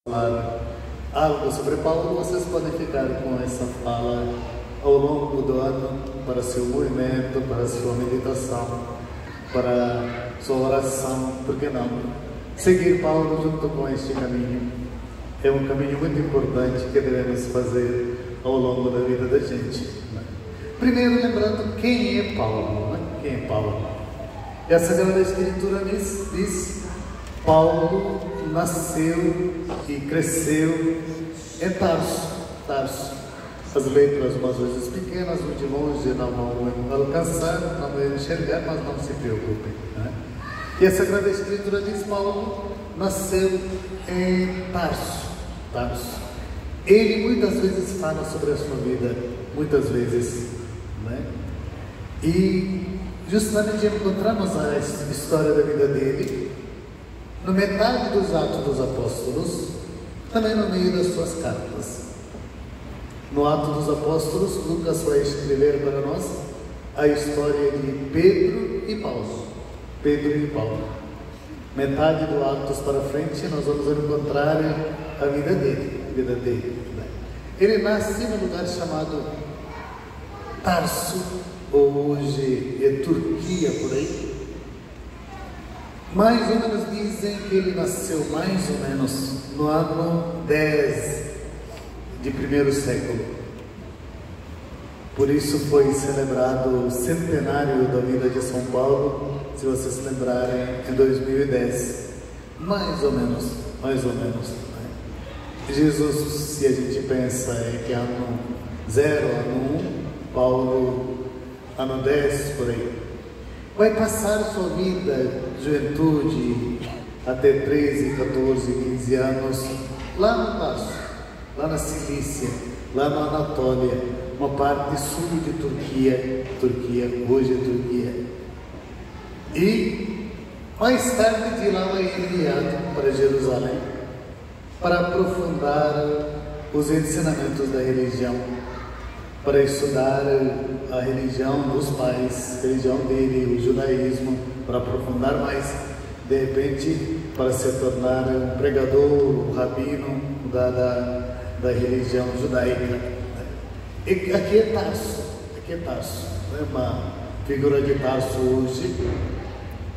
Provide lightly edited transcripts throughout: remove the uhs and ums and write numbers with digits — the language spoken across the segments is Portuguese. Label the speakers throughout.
Speaker 1: falar algo sobre Paulo, vocês podem ficar com essa fala ao longo do ano para seu movimento, para sua meditação, para sua oração, por que não? Seguir Paulo junto com este caminho é um caminho muito importante que devemos fazer ao longo da vida da gente, né? Primeiro, lembrando quem é Paulo, né? Quem é Paulo? E a Sagrada Escritura diz Paulo nasceu e cresceu em Tarso. As letras, umas vezes pequenas, de longe não vão alcançar, não vão enxergar, mas não se preocupem, né? E a Sagrada Escritura diz Paulo nasceu em Tarso. Ele muitas vezes fala sobre a sua vida, muitas vezes, né? E justamente encontramos a história da vida dele no metade dos Atos dos Apóstolos, também no meio das suas cartas. No Ato dos Apóstolos, Lucas vai escrever para nós a história de Pedro e Paulo. Metade do Atos para frente, nós vamos encontrar a vida dele. Ele nasce num lugar chamado Tarso, ou hoje é Turquia, por aí. Mais ou menos dizem que ele nasceu mais ou menos no ano 10 de primeiro século. Por isso foi celebrado o centenário da vida de São Paulo, se vocês se lembrarem, em 2010. Mais ou menos, né? Jesus, se a gente pensa em que ano 0, ano 1, Paulo, ano 10, por aí. Vai passar sua vida, juventude, até 13, 14, 15 anos, lá no Tarso, lá na Cilícia, lá na Anatólia, uma parte sul de Turquia, hoje é Turquia. E mais tarde de lá vai enviado para Jerusalém para aprofundar os ensinamentos da religião, para estudar a religião dos pais, a religião dele, o judaísmo, para aprofundar mais, de repente, para se tornar um pregador, um rabino da religião judaica. E aqui é Tarso, não é uma figura de Tarso hoje.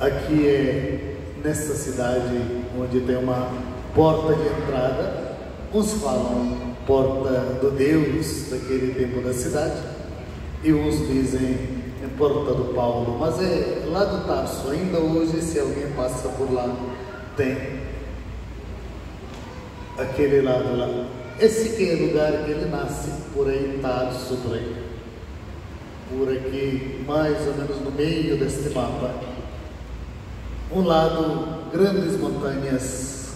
Speaker 1: Aqui é nessa cidade onde tem uma porta de entrada, uns falam porta do Deus daquele tempo da cidade, e uns dizem porta do Paulo, mas é lá do Tarso. Ainda hoje, se alguém passa por lá, tem aquele lado lá. Esse que é o lugar que ele nasce, por aí, Tarso, por aqui, mais ou menos no meio deste mapa. Um lado, grandes montanhas,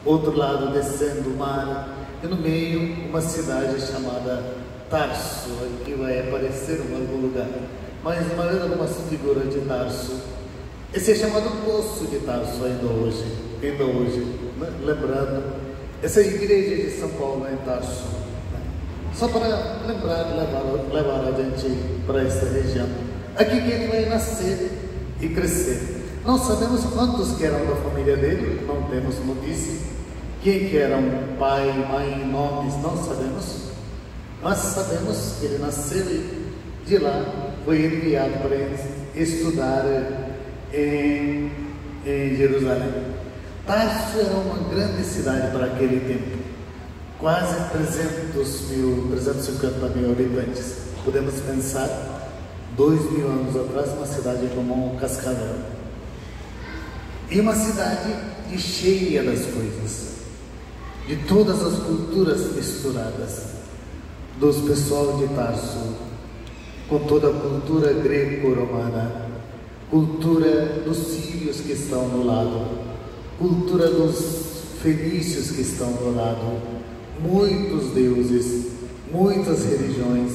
Speaker 1: outro lado, descendo o mar, e no meio, uma cidade chamada Tarso. Aqui vai aparecer em algum lugar. Mas uma vez algumas figuras de Tarso. Esse é chamado Poço de Tarso ainda hoje, né? Lembrando, essa igreja de São Paulo é em Tarso, né? Só para lembrar, levar a gente para essa região. Aqui que ele vai nascer e crescer. Não sabemos quantos que eram da família dele, não temos notícia. Quem que eram pai, mãe, nomes, não sabemos. Mas sabemos que ele nasceu e de lá foi enviado para estudar em Jerusalém. Tarso era uma grande cidade para aquele tempo, quase 350 mil habitantes. Podemos pensar, 2000 anos atrás, uma cidade como Cascavel. E uma cidade cheia das coisas, de todas as culturas misturadas, dos pessoal de Tarso, com toda a cultura greco-romana, cultura dos sírios que estão no lado, cultura dos fenícios que estão do lado, muitos deuses, muitas religiões,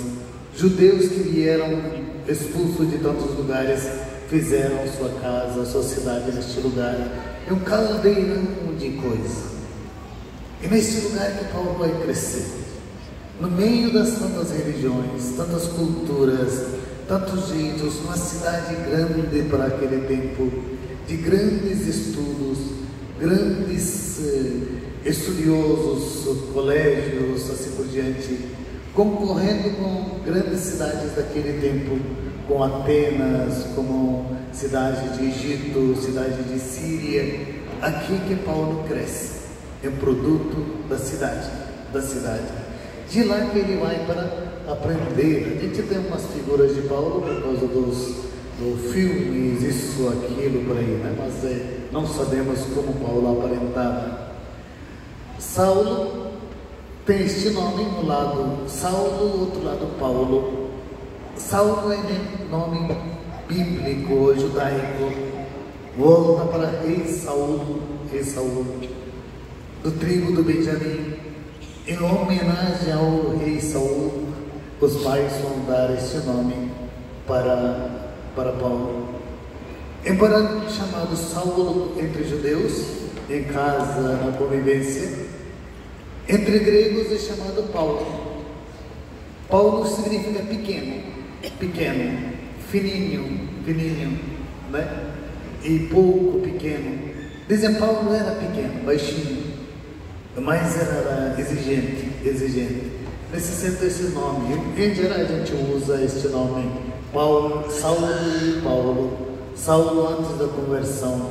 Speaker 1: judeus que vieram expulsos de tantos lugares, fizeram sua casa, sua cidade neste lugar. É um caldeirão de coisa. E nesse lugar que Paulo vai crescer, no meio das tantas religiões, tantas culturas, tantos jeitos, uma cidade grande para aquele tempo, de grandes estudos, grandes estudiosos, colégios, assim por diante, concorrendo com grandes cidades daquele tempo, com Atenas, como cidade de Egito, cidade de Síria. Aqui que Paulo cresce, é um produto da cidade. De lá que ele vai para aprender. A gente tem umas figuras de Paulo por causa dos filmes, isso, aquilo, por aí, né? Mas não sabemos como Paulo aparentava. Saulo tem este nome, um lado Saulo, outro lado Paulo. Saulo é nome bíblico, judaico, volta para rei Saul, do tribo do Benjamim. Em homenagem ao rei Saul, os pais vão dar este nome para Paulo. Embora chamado Saulo entre judeus, em casa, na convivência, entre gregos é chamado Paulo. Paulo significa pequeno, fininho, né? E pouco pequeno. Dizem Paulo era pequeno, baixinho, mas era exigente. Necessita esse nome. Em geral a gente usa este nome, Paulo, Saulo antes da conversão,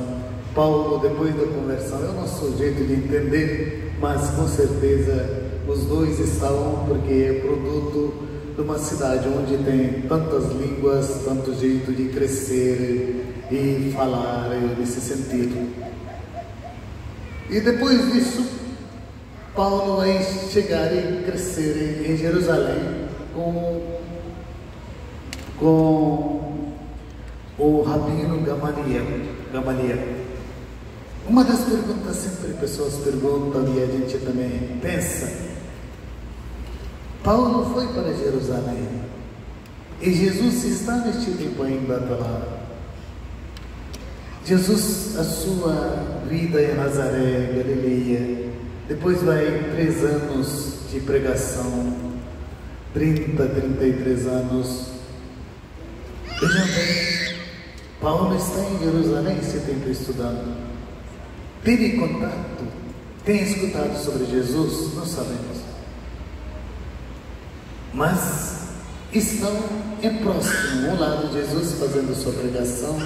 Speaker 1: Paulo depois da conversão. É o nosso jeito de entender, mas com certeza os dois estavam, porque é produto de uma cidade onde tem tantas línguas, tanto jeito de crescer e falar nesse sentido. E depois disso, Paulo vai chegar e crescer em Jerusalém com o rabino Gamaliel. Uma das perguntas sempre pessoas perguntam e a gente também pensa: Paulo foi para Jerusalém e Jesus está neste tempo ainda lá. Jesus, a sua vida em Nazaré, Galileia, depois vai 3 anos de pregação, 33 anos. Vejam bem, Paulo está em Jerusalém esse tempo estudando. Teve contato? Tem escutado sobre Jesus? Não sabemos. Mas estão em próximo, ao lado de Jesus fazendo sua pregação.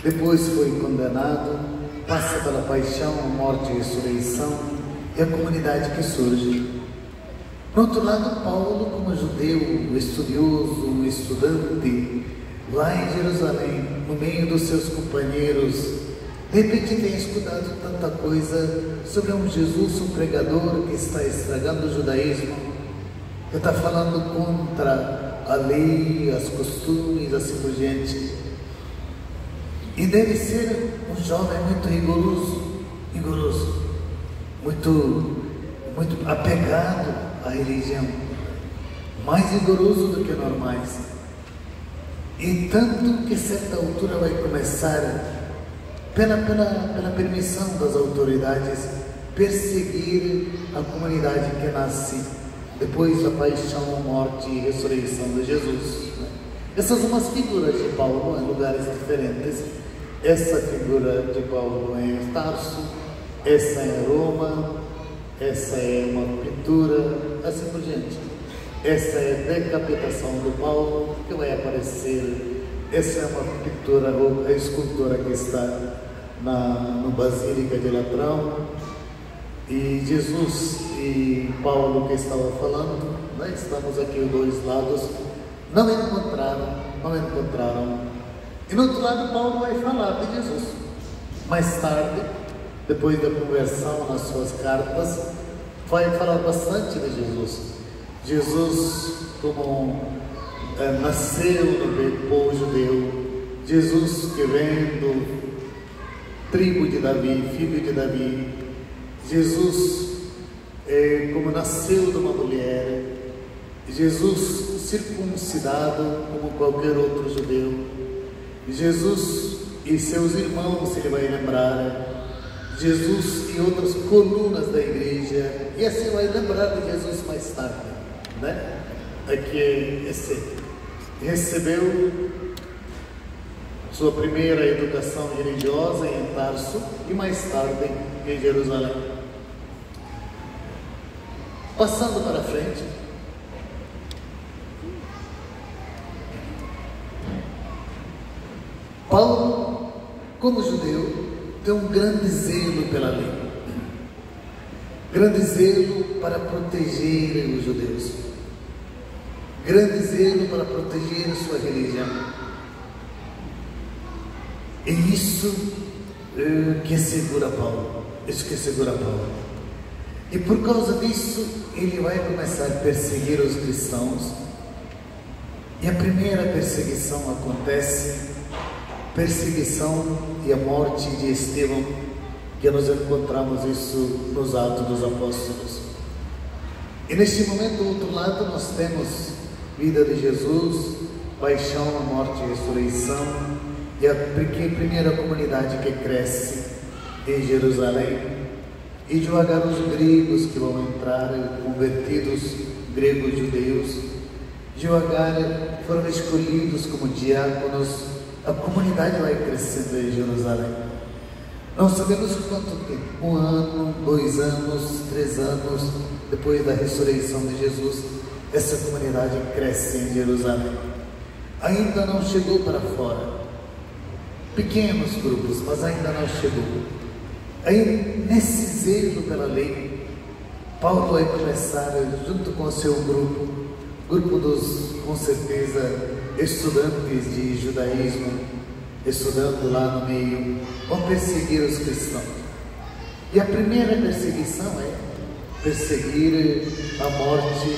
Speaker 1: Depois foi condenado, passa pela paixão, morte e ressurreição, e a comunidade que surge. Por outro lado, Paulo, como judeu, estudioso, estudante, lá em Jerusalém, no meio dos seus companheiros, de repente tem escutado tanta coisa sobre um Jesus, um pregador que está estragando o judaísmo, que está falando contra a lei, os costumes, assim por diante. E deve ser um jovem muito rigoroso, muito apegado à religião, mais rigoroso do que normais. E tanto que a certa altura vai começar, pela permissão das autoridades, perseguir a comunidade que nasce depois da paixão, morte e ressurreição de Jesus. Essas são umas figuras de Paulo em lugares diferentes. Essa figura de Paulo é em Tarso, essa é em Roma, essa é uma pintura, assim por diante. Essa é a decapitação do Paulo, que vai aparecer. Essa é uma pintura, a escultura que está no Basílica de Latrão. E Jesus e Paulo que estava falando, né? Estamos aqui os dois lados, não encontraram. E no outro lado, Paulo vai falar de Jesus. Mais tarde, depois da conversão nas suas cartas, vai falar bastante de Jesus. Jesus, como nasceu no povo judeu, Jesus que vem do tribo de Davi, filho de Davi, Jesus como nasceu de uma mulher, Jesus circuncidado como qualquer outro judeu, Jesus e seus irmãos, ele vai lembrar, Jesus e outras colunas da igreja, e assim vai lembrar de Jesus mais tarde, né? Aqui recebeu sua primeira educação religiosa em Tarso e mais tarde em Jerusalém. Passando para frente, Paulo, como judeu, tem um grande zelo pela lei, grande zelo para proteger os judeus, grande zelo para proteger sua religião. E isso que segura Paulo, E por causa disso, ele vai começar a perseguir os cristãos. E a primeira perseguição acontece, perseguição e a morte de Estevão, que nós encontramos isso nos Atos dos Apóstolos. E neste momento, do outro lado, nós temos vida de Jesus, paixão, morte e ressurreição, e a primeira comunidade que cresce em Jerusalém, e devagar os gregos que vão entrar, convertidos, gregos judeus, devagar foram escolhidos como diáconos, a comunidade vai crescendo em Jerusalém. Não sabemos quanto tempo, 1 ano, 2 anos, 3 anos, depois da ressurreição de Jesus, essa comunidade cresce em Jerusalém. Ainda não chegou para fora, pequenos grupos, mas ainda não chegou. Aí, nesse zelo pela lei, Paulo vai começar, junto com o seu grupo dos, com certeza, estudantes de judaísmo, estudando lá no meio, vão perseguir os cristãos. E a primeira perseguição é perseguir a morte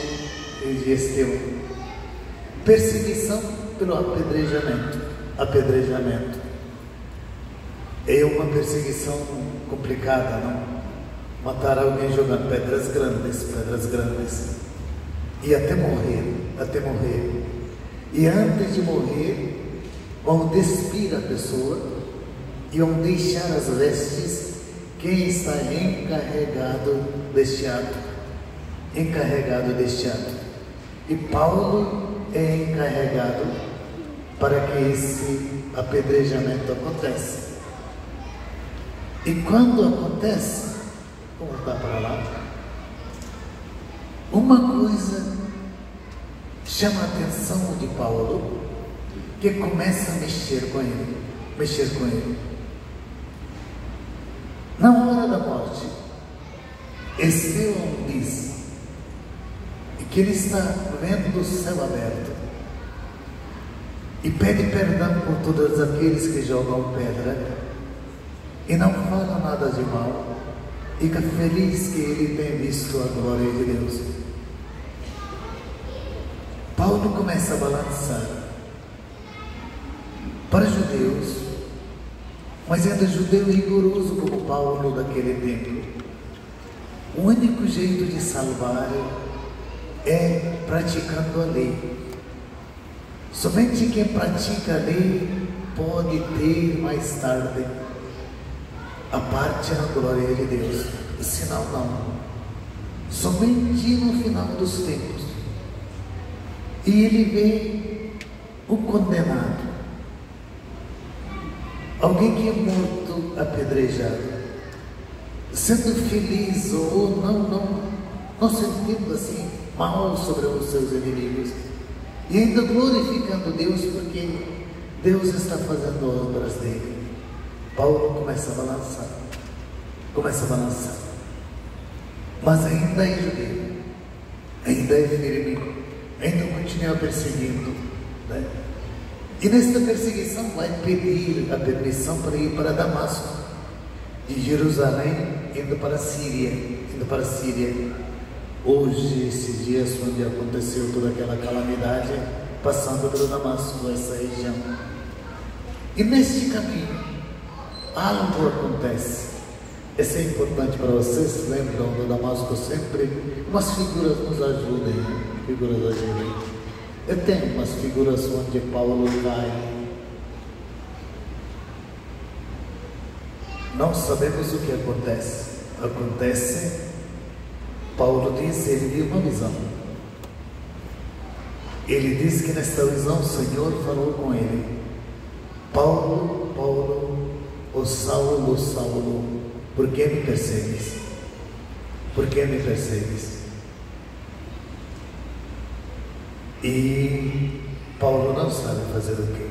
Speaker 1: de Estevão. Perseguição pelo apedrejamento. É uma perseguição complicada, não? Matar alguém jogando pedras grandes, e até morrer. E antes de morrer, vão despir a pessoa e vão deixar as vestes quem está encarregado deste ato. E Paulo é encarregado para que esse apedrejamento aconteça. E quando acontece, vamos voltar para lá, uma coisa chama a atenção de Paulo, que começa a mexer com ele. Na hora da morte, Estevão diz que ele está vendo o céu aberto e pede perdão por todos aqueles que jogam pedra e não falam nada de mal, e fica feliz que ele tenha visto a glória de Deus. Paulo começa a balançar. Para judeus, mas ainda judeu rigoroso como Paulo daquele tempo, o único jeito de salvar é praticando a lei. Somente quem pratica a lei pode ter mais tarde a parte na glória de Deus, senão não. Somente no final dos tempos. E ele vê o condenado, alguém que é morto, apedrejado, sendo feliz ou não sentindo assim mal sobre os seus inimigos, e ainda glorificando Deus porque Deus está fazendo obras dele. Paulo começa a balançar, mas ainda é judeu, ainda é firme, ainda continua perseguindo, né? E nesta perseguição vai pedir a permissão para ir para Damasco, de Jerusalém indo para a Síria. Hoje, esses dias onde aconteceu toda aquela calamidade, passando pelo Damasco, essa região. E neste caminho, algo acontece. Isso é importante para vocês. Lembram do Damasco sempre? Umas figuras nos ajudem. Eu tenho umas figuras onde Paulo vai. Não sabemos o que acontece. Paulo diz, ele viu uma visão. Ele diz que nesta visão o Senhor falou com ele: Paulo, Paulo, ó Saulo, Saulo, por que me persegues? E Paulo não sabe fazer o quê?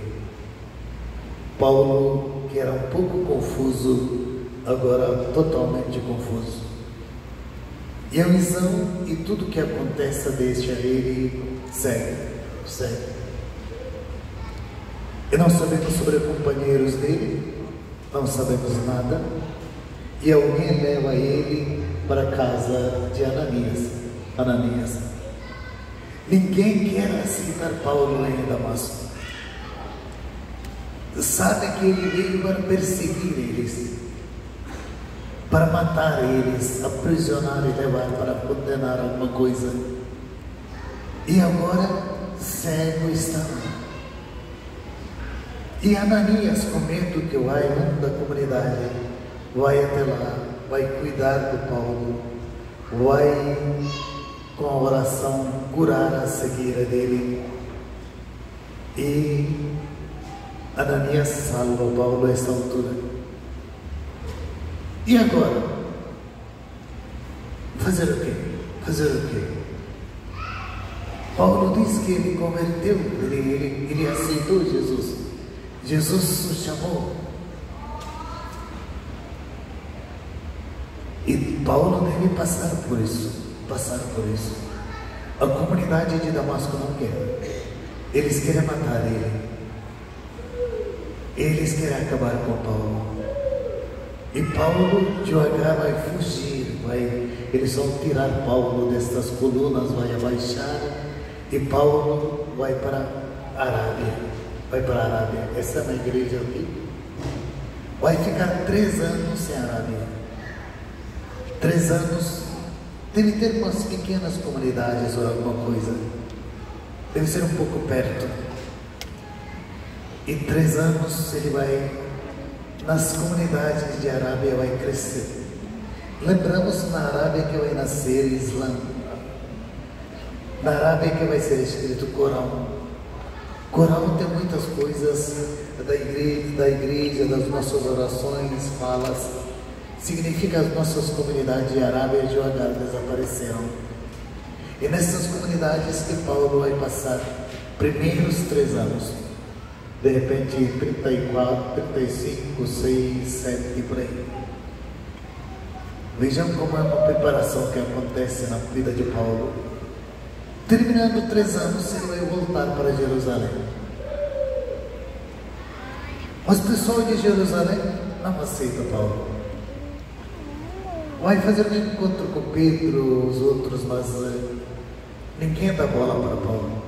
Speaker 1: Paulo, que era um pouco confuso, agora totalmente confuso. E a visão e tudo que acontece deixa ele cego. E não sabemos sobre companheiros dele, não sabemos nada. E alguém leva ele para a casa de Ananias. Ninguém quer aceitar Paulo em Damasco. Sabe que ele veio para perseguir eles, para matar eles, aprisionar e levar para condenar alguma coisa. E agora cego está lá. E Ananias, com medo que vai um da comunidade, vai até lá, vai cuidar do Paulo, vai com a oração curar a cegueira dele. E Ananias salva Paulo a esta altura. E agora? Fazer o quê? Paulo diz que ele converteu, ele aceitou Jesus. Jesus o chamou. E Paulo deve passar por isso. A comunidade de Damasco não quer. Eles querem matar ele. Eles querem acabar com Paulo. E Paulo devagar vai fugir. Eles vão tirar Paulo destas colunas, vai abaixar. E Paulo vai para a Arábia. Essa é uma igreja aqui. Vai ficar 3 anos em Arábia. 3 anos. Deve ter umas pequenas comunidades ou alguma coisa. Deve ser um pouco perto. Em 3 anos ele vai, nas comunidades de Arábia, vai crescer. Lembramos na Arábia que vai nascer Islã. Na Arábia que vai ser escrito Corão. Corão tem muitas coisas da igreja, das nossas orações, falas. Significa as nossas comunidades de Arábia devagar desapareceram. E nessas comunidades que Paulo vai passar primeiros 3 anos. De repente 34, 35, 6, 7 por aí. Vejam como é uma preparação que acontece na vida de Paulo. Terminando 3 anos, ele vai voltar para Jerusalém. Mas o pessoal de Jerusalém não aceita Paulo. Vai fazer um encontro com Pedro, os outros, mas ninguém dá bola para Paulo.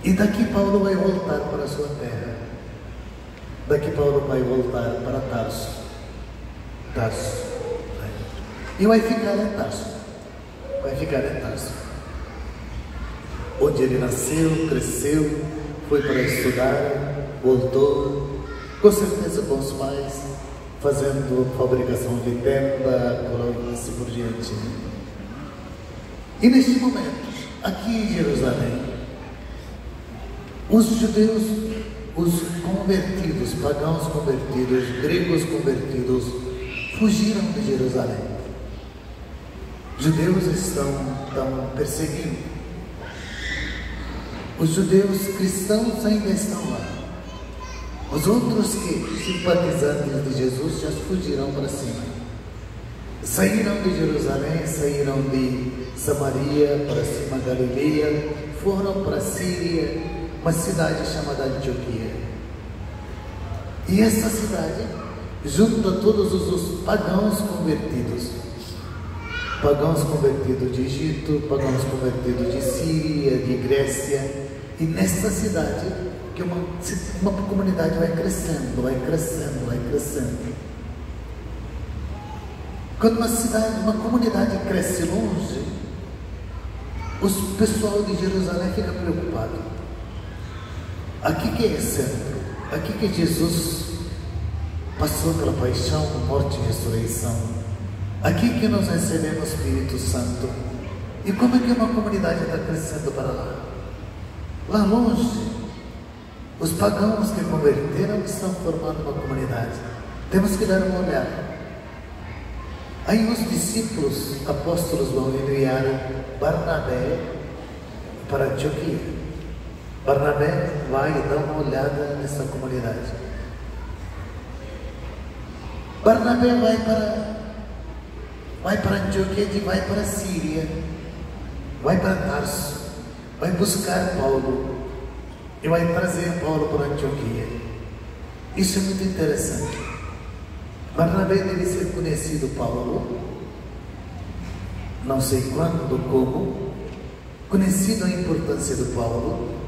Speaker 1: E daqui Paulo vai voltar para a sua terra. Daqui Paulo vai voltar para Tarso. E vai ficar em Tarso. Onde ele nasceu, cresceu, foi para estudar, voltou, com certeza com os pais, fazendo fabricação de tenda, e assim por diante. E neste momento, aqui em Jerusalém, os judeus, os convertidos, pagãos convertidos, gregos convertidos, fugiram de Jerusalém. Judeus estão perseguindo. Os judeus cristãos ainda estão lá. Os outros que, simpatizantes de Jesus, já fugiram para cima. Saíram de Jerusalém, saíram de Samaria, para cima da Galileia, foram para a Síria, uma cidade chamada Antioquia. E essa cidade junta todos os pagãos convertidos de Egito, pagãos convertidos de Síria, de Grécia. E nessa cidade, que uma comunidade vai crescendo. Quando uma comunidade cresce longe, o pessoal de Jerusalém fica preocupado. Aqui que é centro, aqui que Jesus passou pela paixão, morte e ressurreição. Aqui que nós recebemos o Espírito Santo. E como é que uma comunidade está crescendo para lá? Lá longe, os pagãos que converteram estão formando uma comunidade. Temos que dar uma olhada. Aí os discípulos, apóstolos, vão enviar Barnabé para Antioquia. Barnabé vai dar uma olhada nessa comunidade. Barnabé vai para Antioquia e vai para a Síria, vai para Tarso, vai buscar Paulo e vai trazer Paulo para Antioquia. Isso é muito interessante. Barnabé deve ser conhecido Paulo, não sei quando, como, conhecido a importância do Paulo.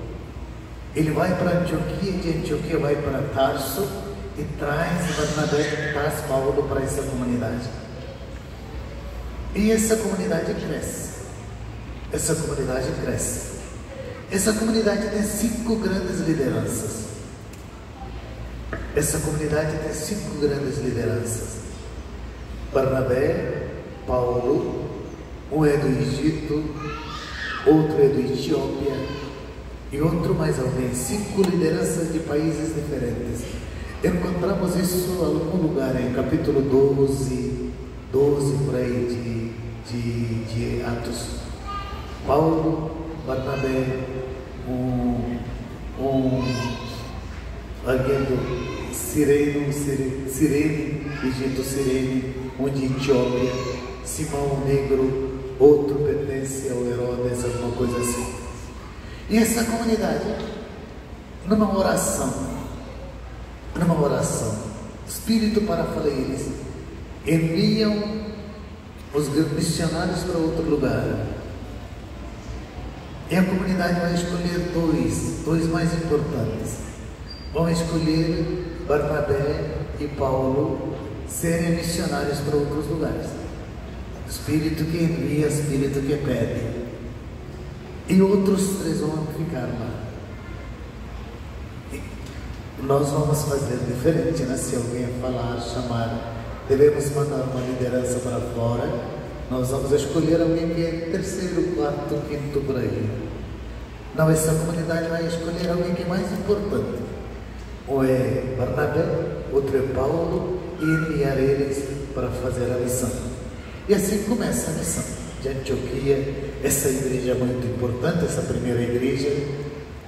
Speaker 1: Ele vai para Antioquia, de Antioquia vai para Tarso e traz Paulo para essa comunidade. E essa comunidade cresce. Essa comunidade cresce. Essa comunidade tem 5 grandes lideranças. Essa comunidade tem 5 grandes lideranças. Barnabé, Paulo, um é do Egito, outro é do Etiópia e outro mais alguém. 5 lideranças de países diferentes. Encontramos isso em algum lugar, em capítulo 12 por aí de Atos. Paulo, Barnabé, alguém do Cirene, Egito Cirene, um de Etiópia, Simão o Negro, outro pertence ao Herodes, alguma coisa assim. E essa comunidade, numa oração, Espírito para falar eles, enviam os missionários para outro lugar. E a comunidade vai escolher dois mais importantes. Vão escolher Barnabé e Paulo serem missionários para outros lugares. Espírito que envia, Espírito que pede. E outros 3 vão ficar lá. E nós vamos fazer diferente, né? Se alguém chamar, devemos mandar uma liderança para fora. Nós vamos escolher alguém que é 3º, 4º, 5º por aí. Não, essa comunidade vai escolher alguém que é mais importante. Um é Barnabé, outro é Paulo, e enviar eles para fazer a missão. E assim começa a missão de Antioquia, essa igreja muito importante, essa primeira igreja,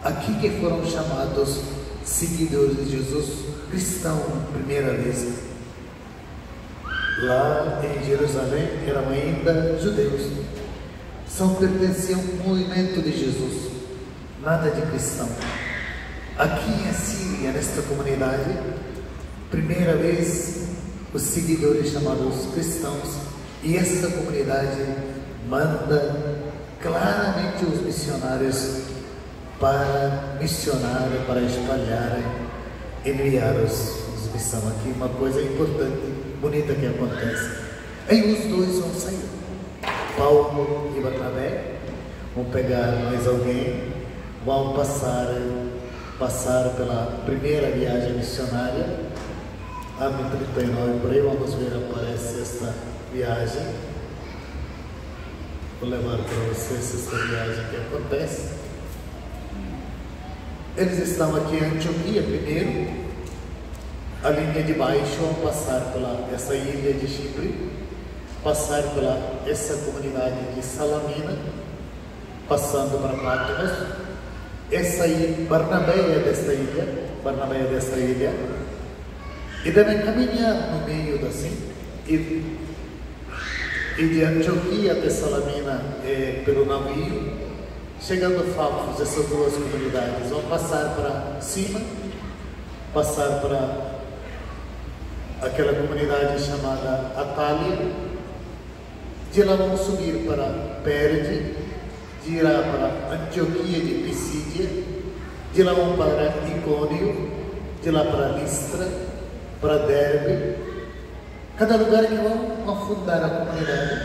Speaker 1: aqui que foram chamados seguidores de Jesus, cristão, primeira vez. Lá em Jerusalém eram ainda judeus, pertenciam ao movimento de Jesus, nada de cristão. Aqui em Síria, nesta comunidade, primeira vez os seguidores chamados cristãos, e essa comunidade manda claramente os missionários para missionar, para espalharem, enviar os missão. Aqui uma coisa importante, bonita que acontece. Aí os 2 vão sair, Paulo e Barnabé, vão pegar mais alguém, vão passar pela primeira viagem missionária, ano 39 por aí. Vamos ver, aparece esta viagem. Vou levar para vocês esta viagem que acontece. Eles estão aqui em Antioquia primeiro, a linha de baixo, vão passar pela essa ilha de Chipre, passar pela essa comunidade de Salamina, passando para Patmos. Essa aí, Barnabé é desta ilha, e devem caminhar no meio assim, e de Antioquia até Salamina pelo navio, chegando a Pafos. Essas 2 comunidades vão passar para cima, passar para aquela comunidade chamada Atália, de lá vão subir para Perde, de lá para Antioquia de Pisídia, de lá vão para Icônio, de lá para Listra, para Derbe, cada lugar que vão fundar a comunidade.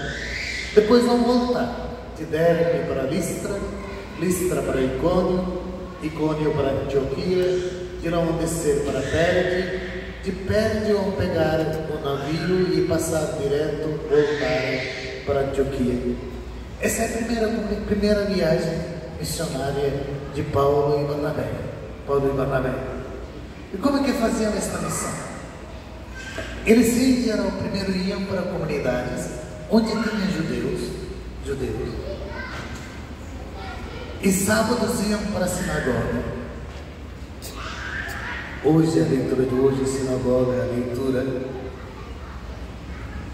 Speaker 1: Depois vão voltar de Derbe para Listra, Listra para Icônio, Icônio para Antioquia, de lá vão descer para Perde, de Perde vão pegar o navio e passar direto, voltar para Antioquia. Essa é a primeira viagem missionária de Paulo e Barnabé. E como é que faziam esta missão? Eles primeiro iam para comunidades onde tinha judeus, E sábados iam para a sinagoga. Hoje, a leitura de hoje, a sinagoga, a leitura.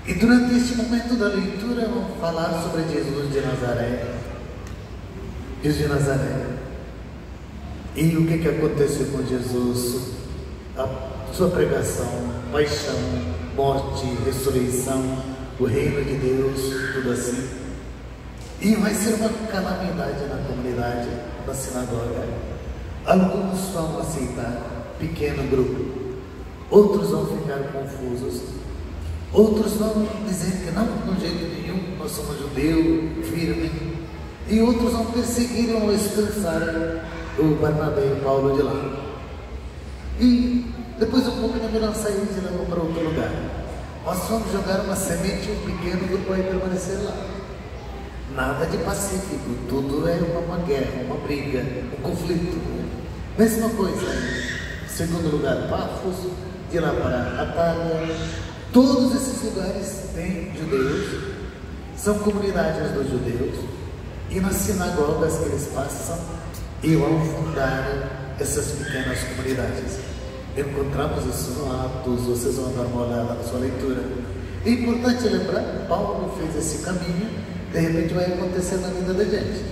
Speaker 1: E durante este momento da leitura, vamos falar sobre Jesus de Nazaré. Jesus de Nazaré. E o que aconteceu com Jesus? A sua pregação, paixão, morte, ressurreição, o reino de Deus, tudo assim. E vai ser uma calamidade na comunidade, na sinagoga. Alguns vão aceitar, pequeno grupo. Outros vão ficar confusos. Outros vão dizer que não, de jeito nenhum, nós somos judeu, firme. E outros vão perseguir ou expulsar o Barnabé e o Paulo de lá. E depois um pouco melhor sair e levar para outro lugar. Nós vamos jogar uma semente e um pequeno grupo vai permanecer lá. Nada de pacífico, tudo é uma guerra, uma briga, um conflito. Mesma coisa. Segundo lugar, Pafos, de lá para Atália. Todos esses lugares têm judeus, são comunidades dos judeus. E nas sinagogas que eles passam, e vão fundar essas pequenas comunidades. Encontramos isso no Atos, vocês vão dar uma olhada na sua leitura. É importante lembrar, Paulo fez esse caminho, de repente vai acontecer na vida da gente.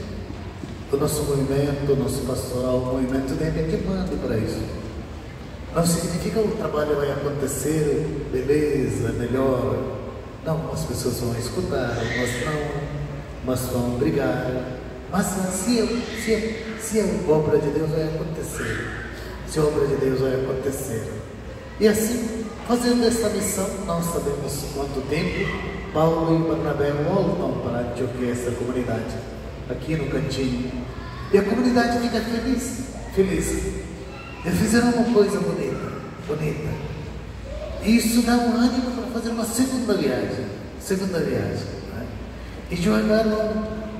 Speaker 1: O nosso movimento, o nosso pastoral, o movimento de repente manda para isso. Não significa que o trabalho vai acontecer, beleza, melhor. Não, as pessoas vão escutar, mas vão brigar. Mas se a obra de Deus vai acontecer, se a obra de Deus vai acontecer. E assim, fazendo essa missão, não sabemos quanto tempo, Paulo e Barnabé voltam para Antioquia, essa comunidade, aqui no cantinho. E a comunidade fica feliz. Eles fizeram uma coisa bonita. E isso dá um ânimo para fazer uma segunda viagem. Né? E devagar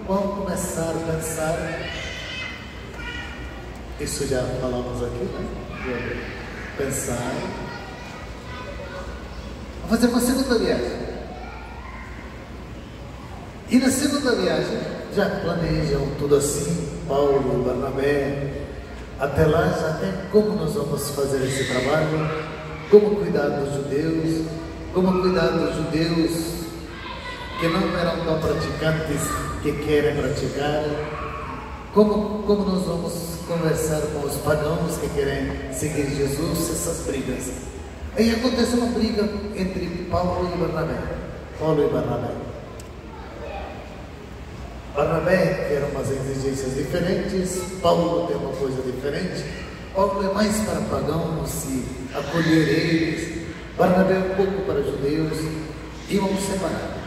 Speaker 1: vão começar a pensar. Isso já falamos aqui, né? Pensar. Vão fazer uma segunda viagem. E na segunda viagem, já planejam tudo assim, Paulo, Barnabé. Até lá já tem como nós vamos fazer esse trabalho, como cuidar dos judeus, que não eram tão praticantes, que querem praticar, como nós vamos conversar com os pagãos que querem seguir Jesus, essas brigas. Aí acontece uma briga entre Paulo e Barnabé. Barnabé quer umas exigências diferentes, Paulo tem uma coisa diferente. Paulo é mais para pagãos, se acolher eles, Barnabé é um pouco para judeus, e vão separar.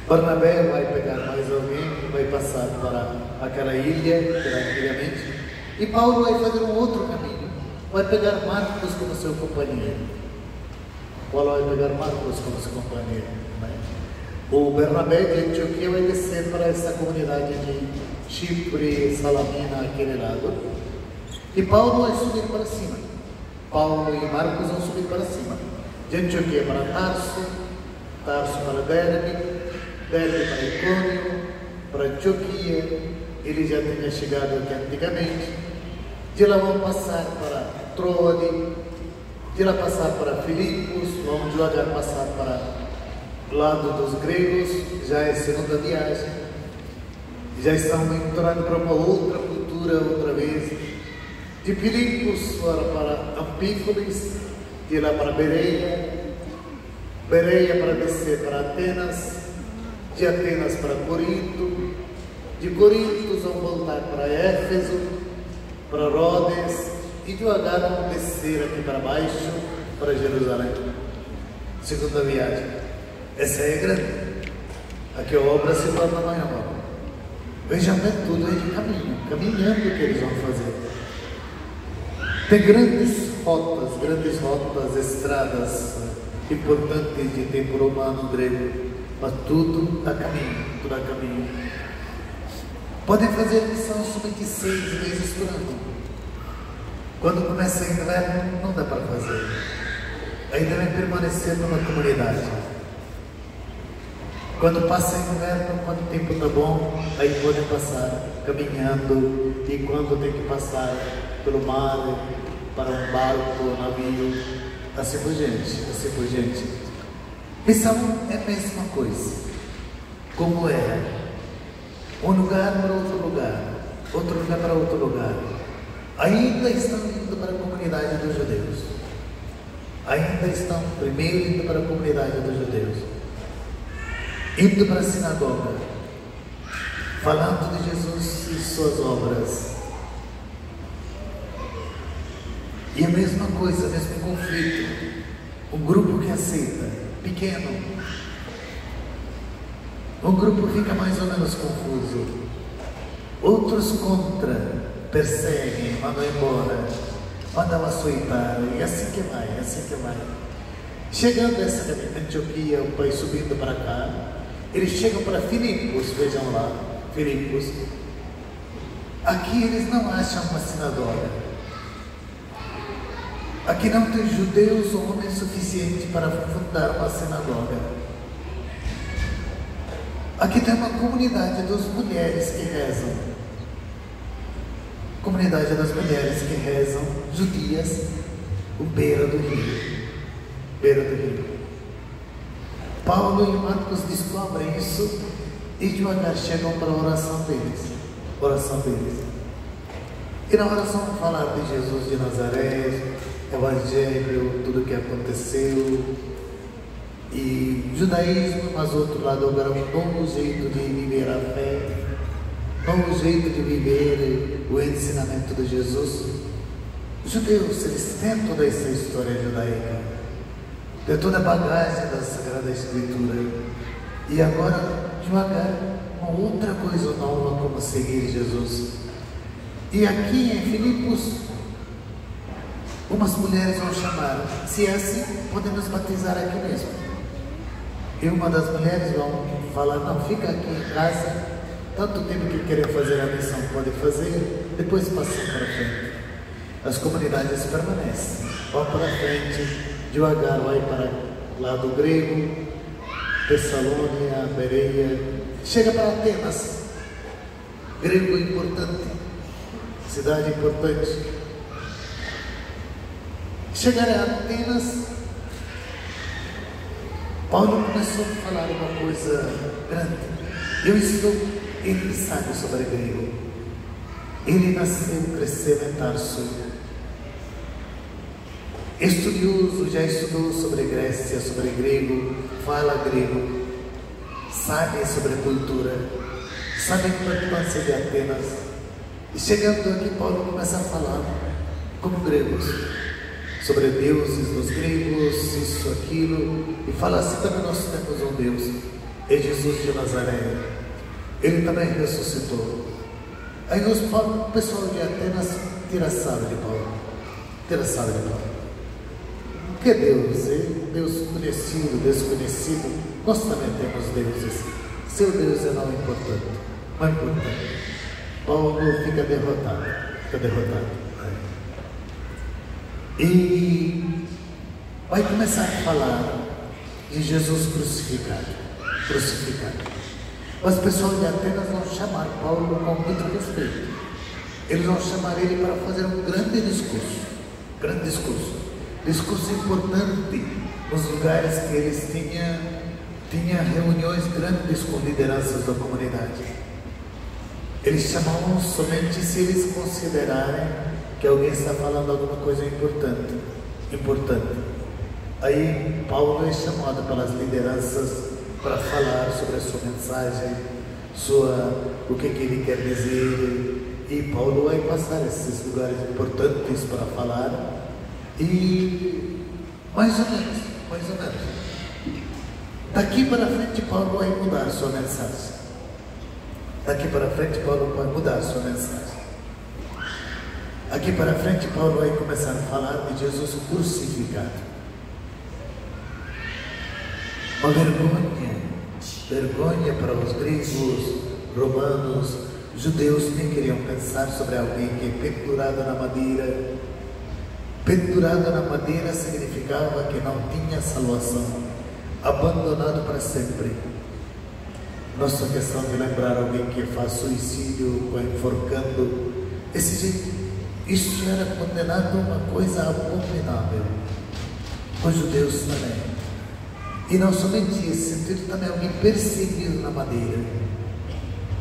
Speaker 1: Barnabé vai pegar mais alguém, vai passar para aquela ilha, que era antigamente, e Paulo vai fazer um outro caminho, vai pegar Marcos como seu companheiro. Paulo vai pegar Marcos como seu companheiro. Né? O Barnabé de Antioquia vai descer para essa comunidade de Chipre, Salamina, aquele lado. E Paulo vai subir para cima. Paulo e Marcos vão subir para cima. De Antioquia para Tarso para Derbe para Icônio, para Antioquia. Ele já tinha chegado aqui antigamente. De lá vão passar para Troade, de lá passar para Filipos, vão devagar passar para lado dos gregos, já é segunda viagem, já estão entrando para uma outra cultura outra vez. De Filipos foram para Ampípolis, de lá para Bereia para descer para Atenas, de Atenas para Corinto, de Corinto vão voltar para Éfeso, para Rhodes, e devagar vão descer aqui para baixo, para Jerusalém. Segunda viagem. Essa é grande. Aqui a obra se torna maior. Vejam bem, tudo é de caminhando que eles vão fazer. Tem grandes rotas, estradas importantes de tempo romano, grego, mas tudo a caminho. Podem fazer missão somente 6 vezes por ano. Quando começa o inverno, não dá para fazer. Aí devem permanecer numa comunidade. Quando passa inverno, quando o tempo está bom, aí podem passar caminhando, e quando tem que passar pelo mar, para um barco, navio, assim por diante, assim por diante. Missão é a mesma coisa, como era, um lugar para outro lugar para outro lugar. Ainda estão indo para a comunidade dos judeus, ainda estão primeiro indo para a comunidade dos judeus, indo para a sinagoga, falando de Jesus e suas obras. E a mesma coisa, o mesmo conflito. Um grupo que aceita, pequeno. Um grupo fica mais ou menos confuso. Outros contra, perseguem, mandam embora, mandam açoitar, e assim que vai, assim que vai. Chegando a essa Antioquia, o país subindo para cá, eles chegam para Filipos, vejam lá, Filipos. Aqui eles não acham uma sinagoga. Aqui não tem judeus ou homens suficientes para fundar uma sinagoga. Aqui tem uma comunidade das mulheres que rezam. Comunidade das mulheres que rezam, judias, o beira do rio. Beira do rio. Paulo e Marcos descobrem isso e devagar chegam para a oração deles. Oração deles. E na oração vão falar de Jesus de Nazaré, Evangelho, tudo o que aconteceu, e judaísmo, mas outro lado agora um novo jeito de viver a fé, novo jeito de viver o ensinamento de Jesus. Os judeus, eles têm toda essa história judaica, tem toda a bagagem da Sagrada Escritura, e agora, devagar, uma outra coisa nova como seguir Jesus. E aqui em Filipos, umas mulheres vão chamar, se é assim, podemos batizar aqui mesmo. E uma das mulheres vão falar, não, fica aqui em casa, tanto tempo que querem fazer a missão, podem fazer, depois passam para frente. As comunidades permanecem, vão para frente, devagar, vai para o lado grego, Tessalônia, Bereia, chega para Atenas, grego importante, cidade importante. Chegar a Atenas, Paulo começou a falar uma coisa grande. Ele sabe sobre grego. Ele nasceu, cresceu em Tarso. Estudioso, já estudou sobre Grécia, sobre grego, fala grego, sabe sobre a cultura, sabe a importância de Atenas. E chegando aqui, Paulo começa a falar como gregos, sobre deuses dos gregos, isso, aquilo, e fala assim: também nós temos um Deus, é Jesus de Nazaré, ele também ressuscitou. Aí o pessoal de Atenas tira sarro de Paulo, que Deus é Deus conhecido, desconhecido, nós também temos deuses, seu Deus é não importante. Paulo fica derrotado. E vai começar a falar de Jesus crucificado. Mas o pessoal de Atenas vão chamar Paulo com muito respeito. Eles vão chamar ele para fazer um grande discurso importante nos lugares que eles tinham reuniões grandes com lideranças da comunidade. Eles chamavam somente se eles considerarem que alguém está falando alguma coisa importante. Aí Paulo é chamado pelas lideranças para falar sobre a sua mensagem, o que ele quer dizer, e Paulo vai passar esses lugares importantes para falar, e mais ou menos, daqui para frente Paulo vai mudar a sua mensagem. Aqui para frente Paulo vai começar a falar de Jesus crucificado. Uma vergonha para os gregos, romanos, judeus nem queriam pensar sobre alguém que é pendurado na madeira. Pendurado na madeira significava que não tinha salvação, abandonado para sempre. Não é só questão de lembrar alguém que faz suicídio ou enforcando. Esse jeito, isso era condenado a uma coisa abominável. Os judeus também. E não somente isso, sentido também alguém perseguido na madeira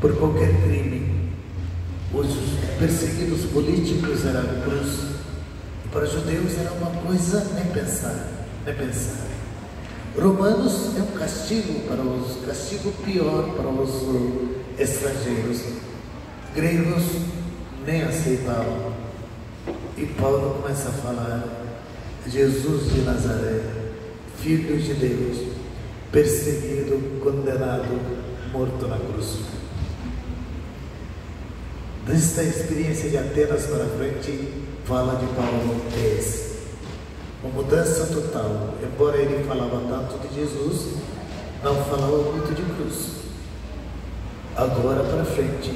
Speaker 1: por qualquer crime. Os perseguidos políticos eram cruz. E para os judeus era uma coisa nem pensar, nem pensar. Romanos é um castigo para os, castigo pior para os estrangeiros. Gregos nem aceitavam. E Paulo começa a falar: Jesus de Nazaré, Filho de Deus, perseguido, condenado, morto na cruz. Desta experiência de Atenas para frente, fala de Paulo esse. Uma mudança total. Embora ele falava tanto de Jesus, não falava muito de cruz. Agora para frente,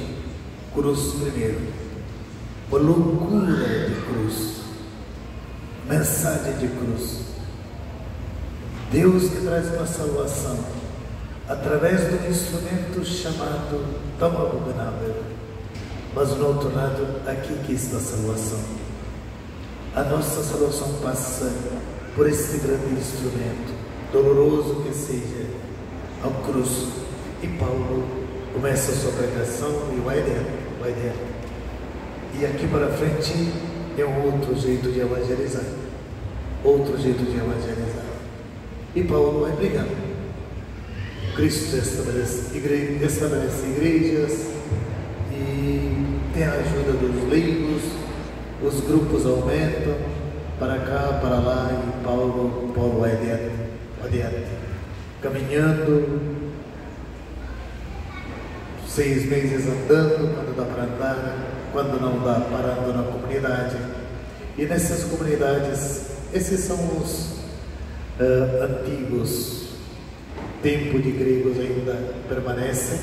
Speaker 1: cruz primeiro. Uma loucura de cruz. Mensagem de cruz. Deus que traz uma salvação através de um instrumento chamado tão abominável. Mas no outro lado, aqui que está a salvação. A nossa salvação passa por esse grande instrumento, doloroso que seja, a cruz. E Paulo começa a sua pregação e vai dentro. E aqui para frente é um outro jeito de evangelizar. Outro jeito de evangelizar. E Paulo vai pregando. Cristo estabelece igrejas e tem a ajuda dos leigos. Os grupos aumentam, para cá, para lá, e Paulo vai adiante, caminhando, 6 meses andando, quando dá para andar, quando não dá, parando na comunidade. E nessas comunidades, esses são os antigos, tempo de gregos ainda permanecem.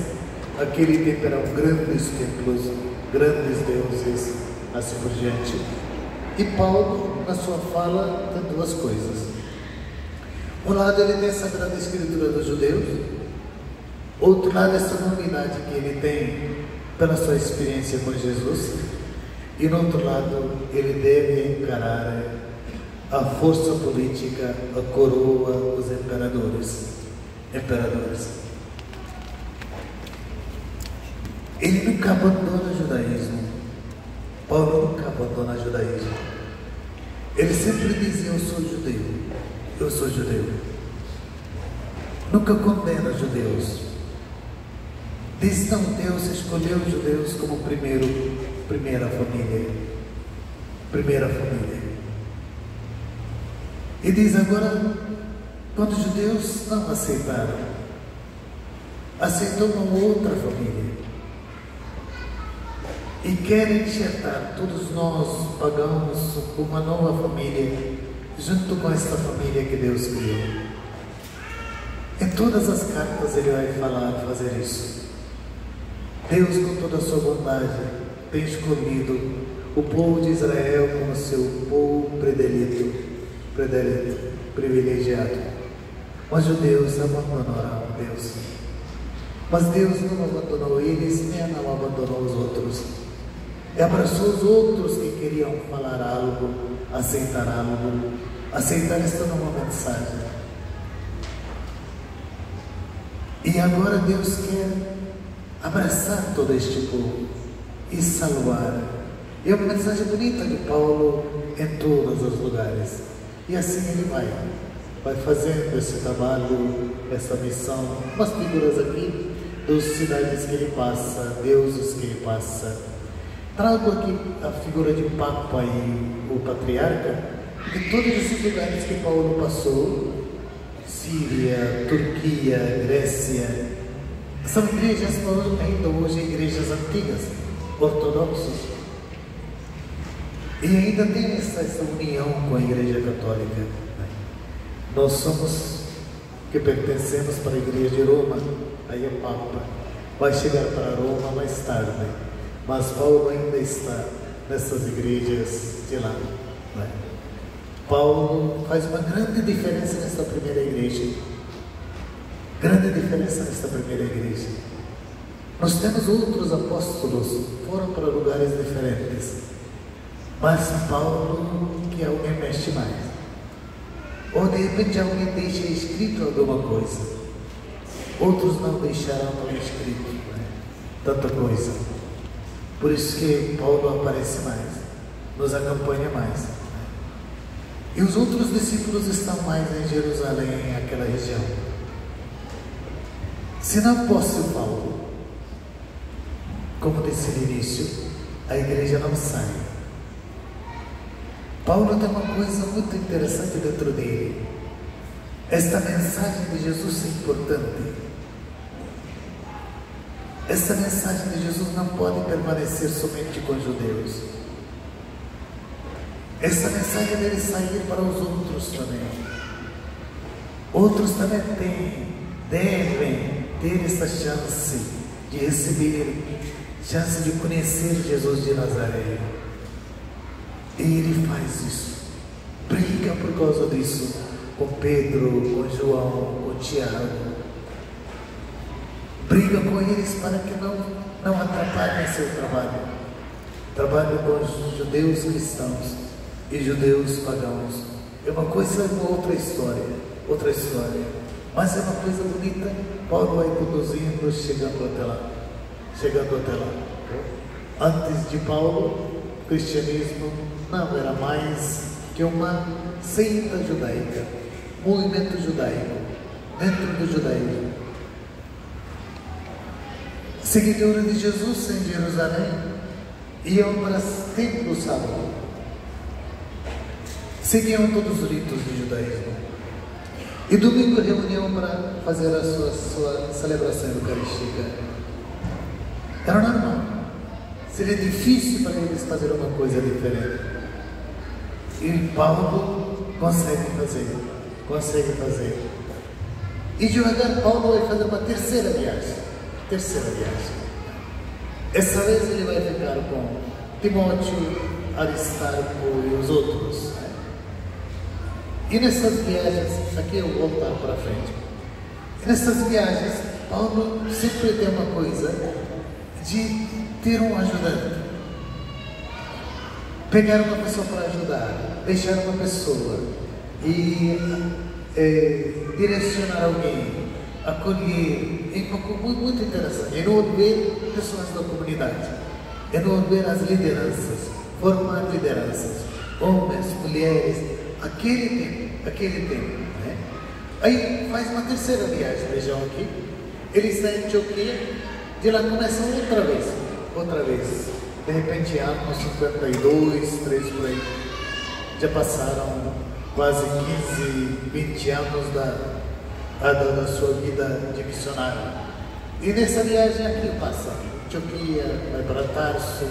Speaker 1: Aquele tempo eram grandes templos, grandes deuses, assim por diante. E Paulo, na sua fala, tem duas coisas. Um lado, ele tem essa grande escritura dos judeus. Outro lado, essa novidade que ele tem pela sua experiência com Jesus. E no outro lado, ele deve encarar a força política, a coroa, os imperadores. Ele nunca abandona o judaísmo. Paulo nunca abandona o judaísmo. Ele sempre dizia: eu sou judeu. Nunca condena os judeus. Diz: não, Deus escolheu os judeus como primeira família. E diz agora, quando os judeus não aceitaram, aceitou uma outra família. E querem enxertar todos nós, pagãos, uma nova família, junto com esta família que Deus criou. Em todas as cartas ele vai fazer isso. Deus, com toda a sua bondade, tem escolhido o povo de Israel como seu povo privilegiado. Mas os judeus abandonaram Deus. Mas Deus não abandonou eles, nem não abandonou os outros. E abraçou os outros que queriam falar algo, aceitar esta nova mensagem. E agora Deus quer abraçar todo este povo e salvar. É uma mensagem bonita de Paulo em todos os lugares. E assim ele vai fazendo esse trabalho, essa missão. Umas figuras aqui das cidades que ele passa, deuses que ele passa. Trago aqui a figura de Papa e o Patriarca, de todos esses lugares que Paulo passou: Síria, Turquia, Grécia. São igrejas ainda hoje, igrejas antigas, ortodoxas. E ainda tem essa união com a Igreja Católica. Nós somos que pertencemos para a Igreja de Roma, aí é Papa. Vai chegar para Roma mais tarde, mas Paulo ainda está nessas igrejas de lá. Paulo faz uma grande diferença nessa primeira igreja. Grande diferença nesta primeira igreja. Nós temos outros apóstolos, foram para lugares diferentes, mas Paulo, que alguém mexe mais. Ou de repente alguém deixa escrito alguma coisa, outros não deixaram tão escrito, né? Tanta coisa. Por isso que Paulo aparece mais, nos acompanha mais, né? E os outros discípulos estão mais em Jerusalém, aquela região. Se não fosse o Paulo, como disse no início, a igreja não sai. Paulo tem uma coisa muito interessante dentro dele. Esta mensagem de Jesus é importante. Essa mensagem de Jesus não pode permanecer somente com os judeus. Essa mensagem deve sair para os outros também. Outros também devem ter essa chance de receber, chance de conhecer Jesus de Nazaré. E ele faz isso, briga por causa disso com Pedro, com João, com Tiago. Briga com eles para que não atrapalhem seu trabalho. Trabalho com os judeus cristãos e judeus pagãos. É uma coisa, uma outra história. Mas é uma coisa bonita. Paulo vai conduzindo, chegando até lá. Antes de Paulo, o cristianismo não era mais que uma seita judaica, movimento judaico, dentro do judaísmo. Seguidores de Jesus em Jerusalém iam para o templo sábado, seguiam todos os ritos do judaísmo, e domingo reuniam para fazer a sua celebração eucarística. Era normal. Seria difícil para eles fazer uma coisa diferente. E Paulo consegue fazer. E devagar Paulo vai fazer uma terceira viagem. Essa vez ele vai ficar com Timóteo, Aristarco e os outros. E nessas viagens, aqui eu vou voltar para frente. E nessas viagens, Paulo sempre tem uma coisa de ter um ajudante, pegar uma pessoa para ajudar, deixar uma pessoa e direcionar alguém, acolher. É uma coisa muito interessante. É não ver pessoas da comunidade, é não ver as lideranças, formar lideranças, homens, mulheres, aquele tempo, né? Aí faz uma terceira viagem, vejam aqui. Ele está em Antioquia, de lá começam outra vez. De repente, anos 52, 3 por aí. Já passaram quase 15, 20 anos da sua vida de missionário. E nessa viagem aqui passa Antioquia, vai para Tarso,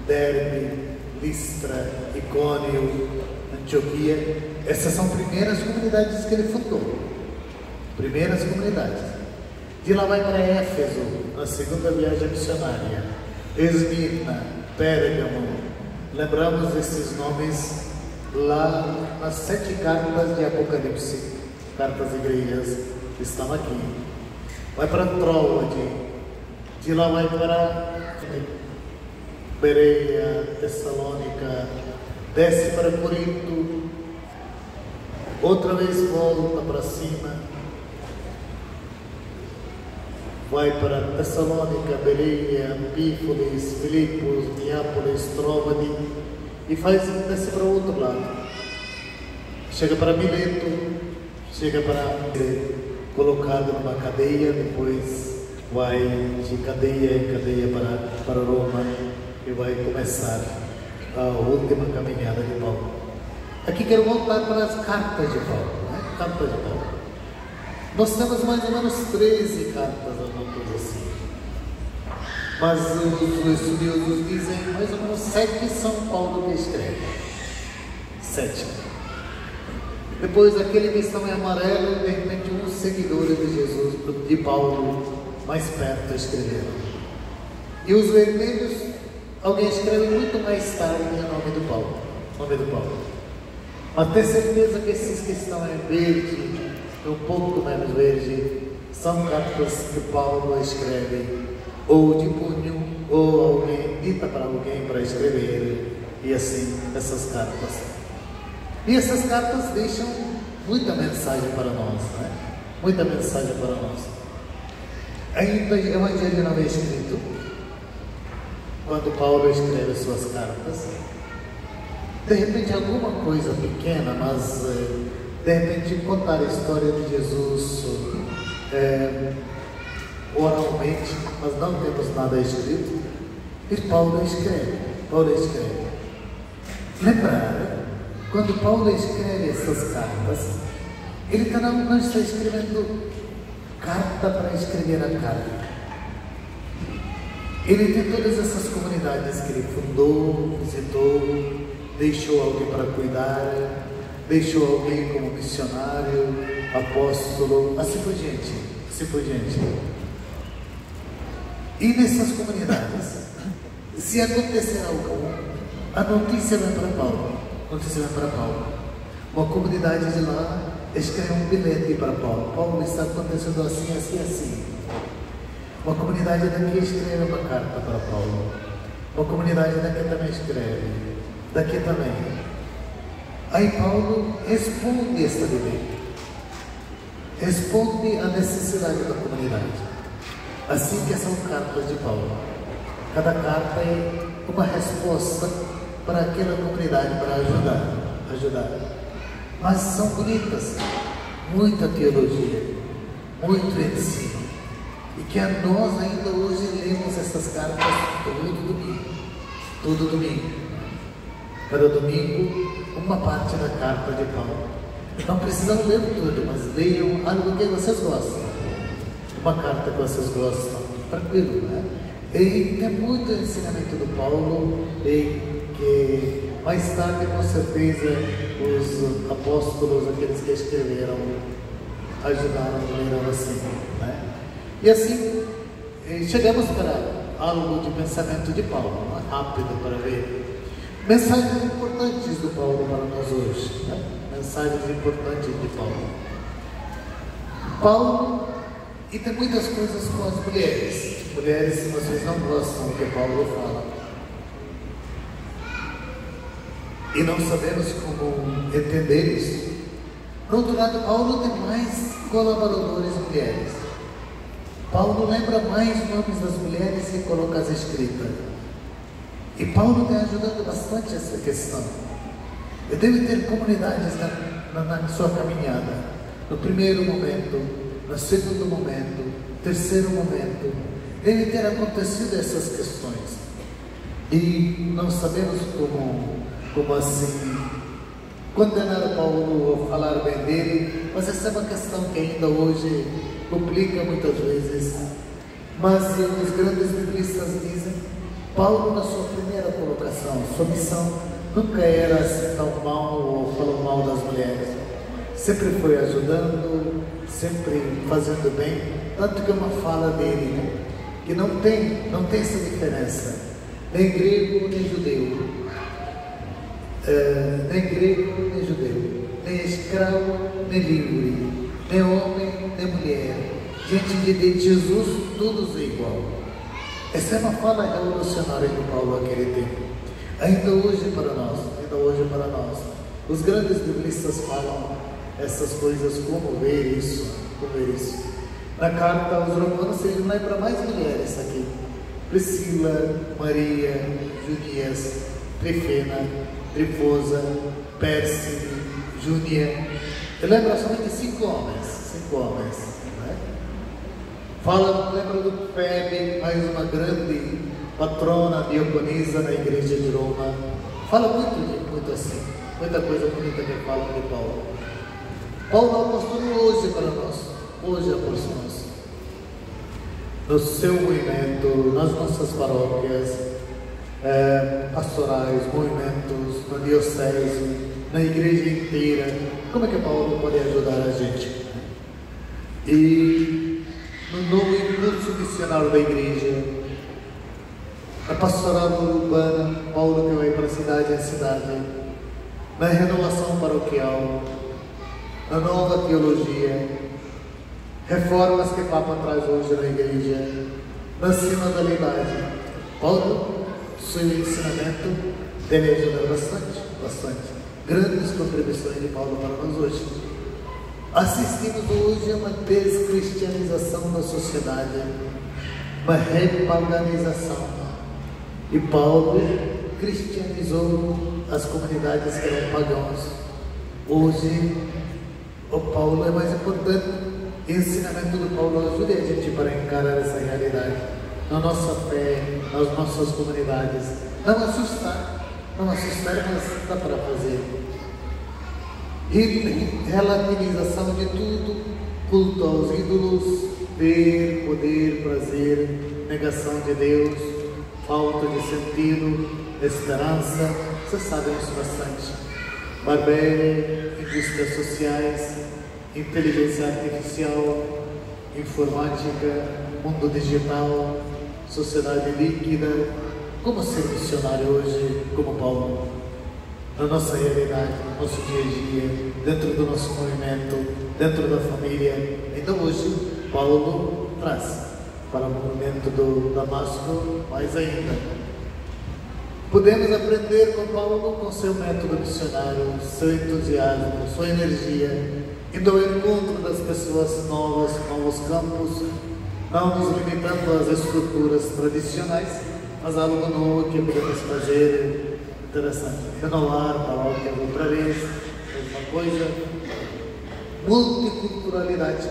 Speaker 1: Derbe, Listra, Icônio, Antioquia. Essas são primeiras comunidades que ele fundou. Primeiras comunidades. De lá vai para Éfeso, na segunda viagem missionária. Esmirna, Pérgamo. Lembramos esses nomes lá nas 7 cartas de Apocalipse. Cartas igrejas estão aqui. Vai para Troade. De lá vai para Bereia, Tessalônica. Desce para Corinto. Outra vez volta para cima. Vai para Tessalônica, Bereia, Ampípolis, Filipos, Neápolis, Tróade e desce para o outro lado. Chega para Mileto, chega para ser colocado numa cadeia, depois vai de cadeia em cadeia para Roma e vai começar a última caminhada de Paulo. Aqui quero voltar para as cartas de Paulo, né? Cartas de Paulo. Nós temos mais ou menos 13 cartas, alguma coisa assim. Mas os estudiosos dizem mais ou menos 7 São Paulo que escreve. 7. Depois aquele que está em amarelo, de repente um seguidor de Jesus, de Paulo, mais perto escreveram. E os vermelhos, alguém escreve muito mais tarde o nome do Paulo. Mas tenho certeza que esses que estão em verde, um pouco menos verde, são cartas que Paulo escreve ou de punho, ou alguém dita para alguém para escrever, e assim, essas cartas. E essas cartas deixam muita mensagem para nós, né? Muita mensagem para nós. Ainda o Evangelho não é escrito. Quando Paulo escreve suas cartas, de repente alguma coisa pequena, mas de repente contar a história de Jesus oralmente, mas não temos nada escrito, e Paulo escreve. Lembrar, quando Paulo escreve essas cartas, ele não está escrevendo carta para escrever a carta. Ele tem todas essas comunidades que ele fundou, visitou, deixou alguém para cuidar, deixou alguém como missionário, apóstolo, assim por diante. E nessas comunidades, se acontecer algo, a notícia vai para Paulo. Uma comunidade de lá escreve um bilhete para Paulo. Paulo, está acontecendo assim. Uma comunidade daqui escreve uma carta para Paulo. Uma comunidade daqui também escreve. Daqui também. Aí Paulo responde esta bilhete. Responde a necessidade da comunidade. Assim que são cartas de Paulo. Cada carta é uma resposta para aquela comunidade, para ajudar. Mas são bonitas, muita teologia, muito ensino. E que a nós ainda hoje lemos essas cartas todo domingo. Cada domingo, uma parte da carta de Paulo. Não precisam ler tudo, mas leiam algo que vocês gostam. Uma carta que vocês gostam, tranquilo, né? E tem muito ensinamento do Paulo, e que mais tarde, com certeza, os apóstolos, aqueles que escreveram, ajudaram, leram assim, né? E assim, chegamos para algo de pensamento de Paulo, rápido para ver. Mensagens importantes do Paulo para nós hoje, né? Mensagens importantes de Paulo. Paulo, e tem muitas coisas com as mulheres. Mulheres, se vocês não gostam do que Paulo fala, e não sabemos como entender isso. Do outro lado, Paulo tem mais colaboradores mulheres. Paulo lembra mais nomes das mulheres e coloca as escritas. E Paulo está ajudando bastante essa questão. E deve ter comunidades na sua caminhada. No primeiro momento, no segundo momento, terceiro momento, deve ter acontecido essas questões. E não sabemos como assim condenar Paulo ou falar bem dele, mas essa é uma questão que ainda hoje complica muitas vezes. Mas os grandes biblistas dizem, Paulo, na sua primeira colocação, sua missão nunca era assim tão mal ou falar mal das mulheres. Sempre foi ajudando, sempre fazendo bem, tanto que é uma fala dele, né? Que não tem essa diferença, nem grego nem judeu, nem escravo nem livre, nem homem nem mulher. Diante de Jesus, todos é igual. Essa é uma fala revolucionária de Paulo naquele tempo. Ainda hoje para nós, os grandes biblistas falam essas coisas, como ver isso. Na carta aos Romanos, ele lembra mais mulheres aqui: Priscila, Maria, Junias, Trifena, Trifosa, Pérside, Júnia. Ele lembra somente 5 homens, né? Lembra do Febe, mais uma grande patrona diaconisa na igreja de Roma. Fala muito assim, muita coisa bonita que fala de Paulo. Paulo é apóstolo hoje para nós, no seu movimento, nas nossas paróquias, pastorais, movimentos, na diocese, na igreja inteira. Como é que Paulo pode ajudar a gente? E no novo impulso missionário da igreja, na pastoral urbana, Paulo que vai para cidade em cidade, na renovação paroquial, na nova teologia, reformas que o Papa traz hoje na igreja, na sinodalidade. Paulo, seu ensinamento deve ajudar bastante. Grandes contribuições de Paulo para nós hoje. Assistimos hoje a uma descristianização da sociedade, uma repaganização. E Paulo cristianizou as comunidades que eram pagãos. Hoje, o Paulo é mais importante. O ensinamento do Paulo ajuda a gente para encarar essa realidade na nossa fé, nas nossas comunidades. Não assustar, mas dá para fazer. Relativização de tudo, culto aos ídolos, ver, poder, prazer, negação de Deus, falta de sentido, esperança. Vocês sabem isso bastante. Barbárie, indústrias sociais, inteligência artificial, informática, mundo digital, sociedade líquida. Como ser missionário hoje, como Paulo, na nossa realidade, no nosso dia a dia, dentro do nosso movimento, dentro da família. Então hoje, Paulo traz para o movimento do Damasco mais ainda. Podemos aprender com Paulo, com seu método missionário, seu entusiasmo, sua energia, indo ao encontro das pessoas novas, novos campos, não nos limitando às estruturas tradicionais, mas algo novo que podemos fazer, interessante. Renovar, paróquia outra vez, mesma coisa. Multiculturalidade.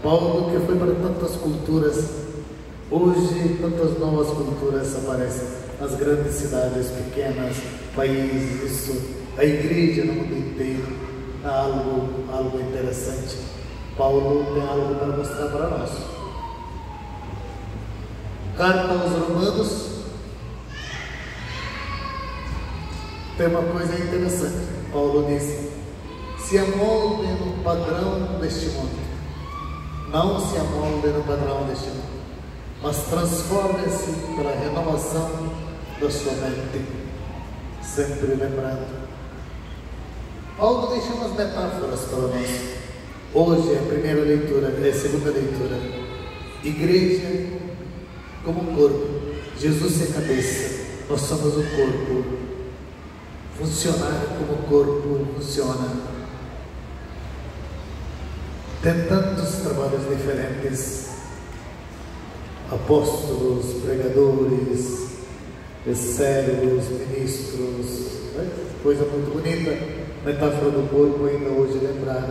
Speaker 1: Paulo, que foi para tantas culturas, hoje tantas novas culturas aparecem nas grandes cidades, pequenas, países, isso, a igreja no mundo inteiro, algo interessante. Paulo tem algo para mostrar para nós. Carta aos Romanos tem uma coisa interessante. Paulo diz: se amoldem no padrão deste mundo. Não se amoldem no padrão deste mundo, mas transformem-se pela renovação da sua mente. Sempre lembrando. Paulo deixa umas metáforas para nós. Hoje é a primeira leitura, é a segunda leitura. Igreja como um corpo. Jesus é a cabeça, nós somos o corpo. Funcionar como o corpo funciona. Tem tantos trabalhos diferentes. Apóstolos, pregadores, cérebros, ministros, coisa muito bonita. Metáfora do corpo ainda hoje lembrar.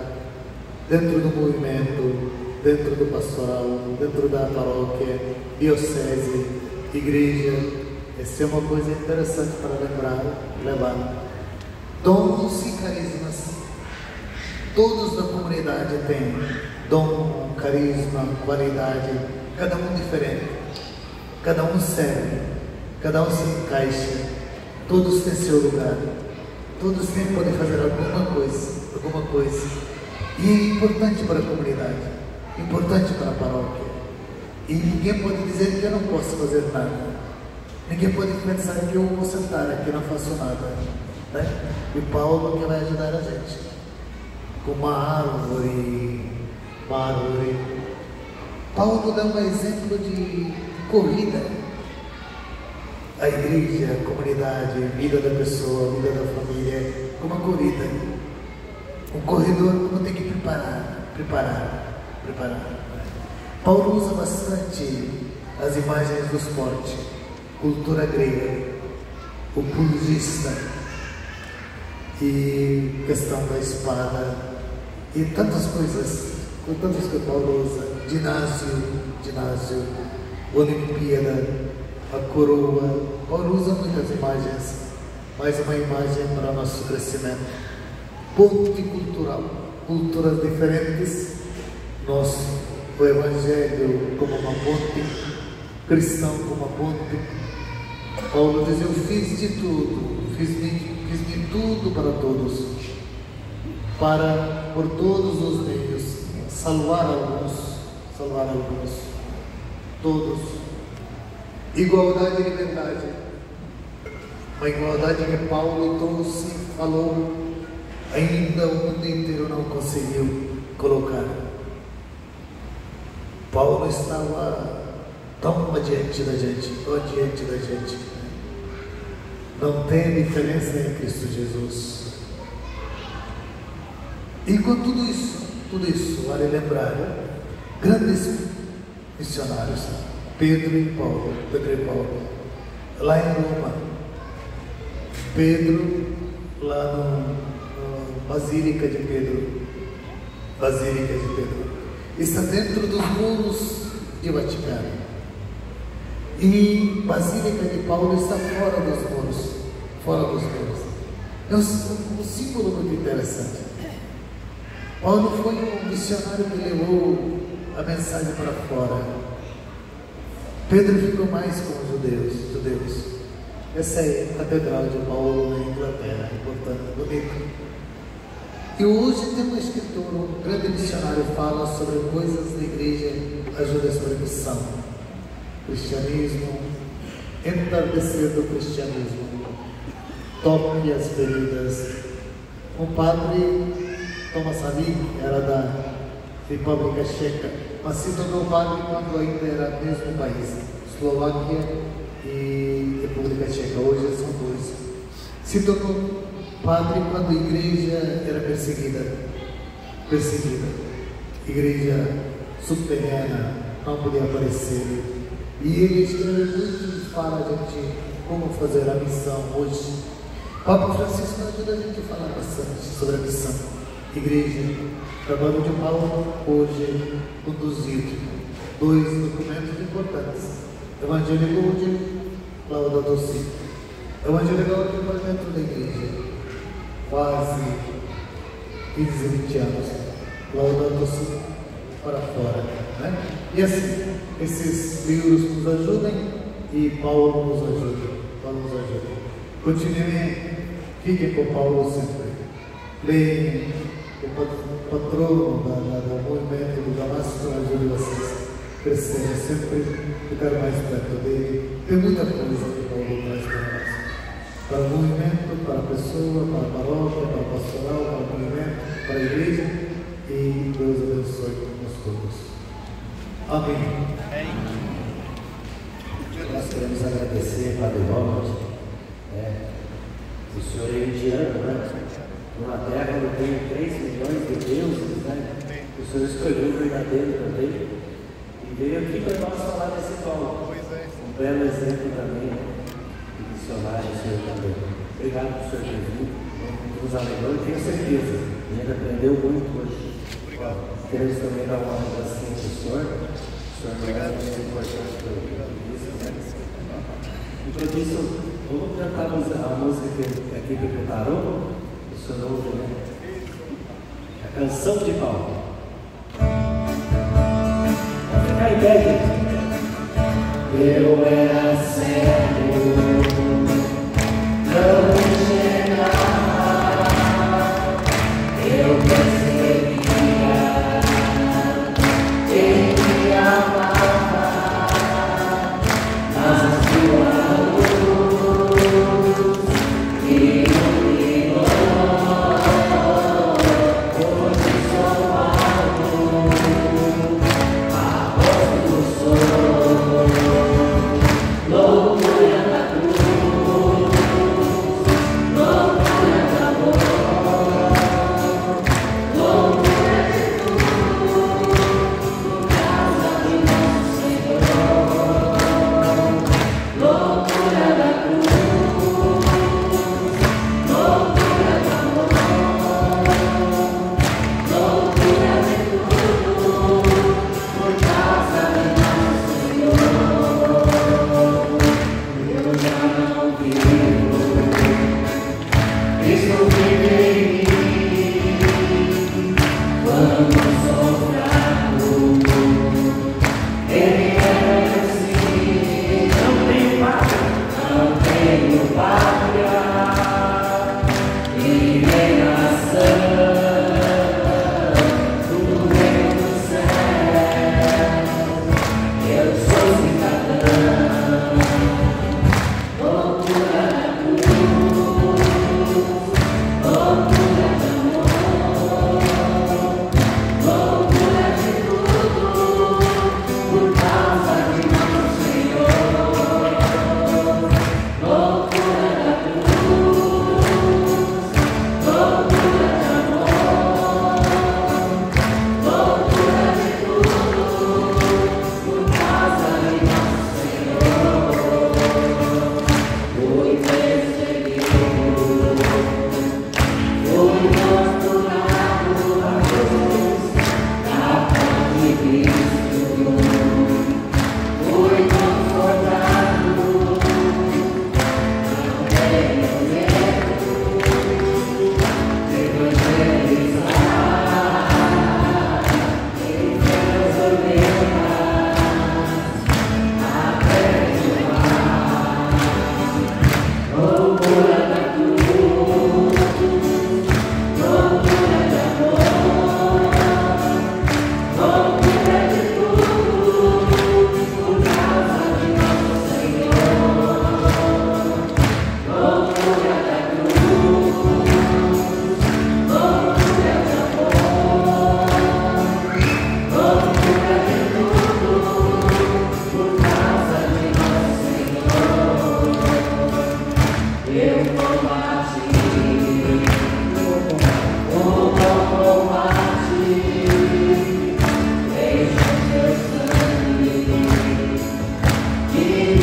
Speaker 1: Dentro do movimento, dentro do pastoral, dentro da paróquia, diocese, igreja. Essa é uma coisa interessante para levar. Dons e carismas. Todos da comunidade têm dom, carisma, qualidade, cada um diferente. Cada um serve, cada um se encaixa. Todos têm seu lugar. Todos podem fazer alguma coisa. E é importante para a comunidade, importante para a paróquia. E ninguém pode dizer que eu não posso fazer nada. Ninguém pode pensar que eu vou sentar aqui e não faço nada. Né? E Paulo que vai ajudar a gente. Com uma árvore. Paulo dá um exemplo de corrida. A igreja, a comunidade, a vida da pessoa, a vida da família, como uma corrida. Um corredor como tem que preparar. Paulo usa bastante as imagens do esporte, cultura grega, o pugilista e questão da espada e tantas coisas que Paulo usa. Ginásio, Olimpíada, a coroa. Paulo usa muitas imagens, mas uma imagem para nosso crescimento. Ponte cultural, culturas diferentes. O Evangelho como uma ponte, cristão como uma ponte. Paulo diz: eu fiz de tudo, fiz de tudo para todos, por todos os meios, salvar alguns, todos. Igualdade e liberdade, uma igualdade que Paulo então se falou, ainda o mundo inteiro não conseguiu colocar. Paulo estava tão adiante da gente, tão adiante da gente. Não tem diferença em Cristo Jesus. E com tudo isso, vale lembrar, grandes missionários, Pedro e Paulo, lá em Roma, Pedro, lá no Basílica de Pedro, está dentro dos muros de Vaticano, e Basílica de Paulo está fora dos muros, é um símbolo muito interessante. Paulo foi um missionário que levou a mensagem para fora. Pedro ficou mais com os judeus. Essa é a Catedral de Paulo na Inglaterra, importante, bonito. E hoje tem um escritor, um grande missionário, fala sobre coisas da igreja, ajuda sobre missão, cristianismo, entardecer do cristianismo, toque as feridas. Um padre, Thomas Havik, era da República Tcheca, mas se tornou padre quando ainda era mesmo país, Eslováquia e República Tcheca, hoje são dois. Se tornou padre quando a igreja era perseguida, igreja subterrânea, não podia aparecer. E ele escreve muito e fala a gente como fazer a missão hoje. Papa Francisco ajuda a gente a falar bastante sobre a missão. Igreja, trabalho de Paulo, hoje conduzido, dois documentos importantes: Evangelho Gaudium, Laudato Si. Evangelho Gaudium para dentro da igreja, quase 15, 20 anos, Laudato Si para fora, né? E assim, esses livros nos ajudam e Paulo nos ajuda. Continuem, fiquem com Paulo sempre. Leiam, o patrono do movimento do Damasco ajude vocês a crescerem sempre, ficar mais perto dele. Tem muita coisa que Paulo traz para nós, para o movimento, para a pessoa, para a paróquia, para a pastoral, para o movimento, para a igreja, e Deus abençoe nós todos. Amém.
Speaker 2: Nós queremos agradecer, Padre Robert, o senhor é indiano, né? Numa terra onde tem 3 milhões de deuses, né? O senhor escolheu o verdadeiro também e veio aqui para nós falar desse Paulo. Um belo exemplo também, né? De missionário, o senhor também. Obrigado por o senhor ter vindo, nos alegrou e tenho certeza, a gente aprendeu muito hoje. Queremos também dar uma ajudação para o senhor é muito importante para isso, né? Enquanto isso, vamos cantar a música que a equipe preparou. O senhor ouve, né? A canção de Paulo. Vamos ficar em pé, gente. Eu era cego, não enxergava, eu percebia quem me amava, mas a sua luz me iluminou. Hoje sou Paulo, apóstolo sou, loucura da cruz. que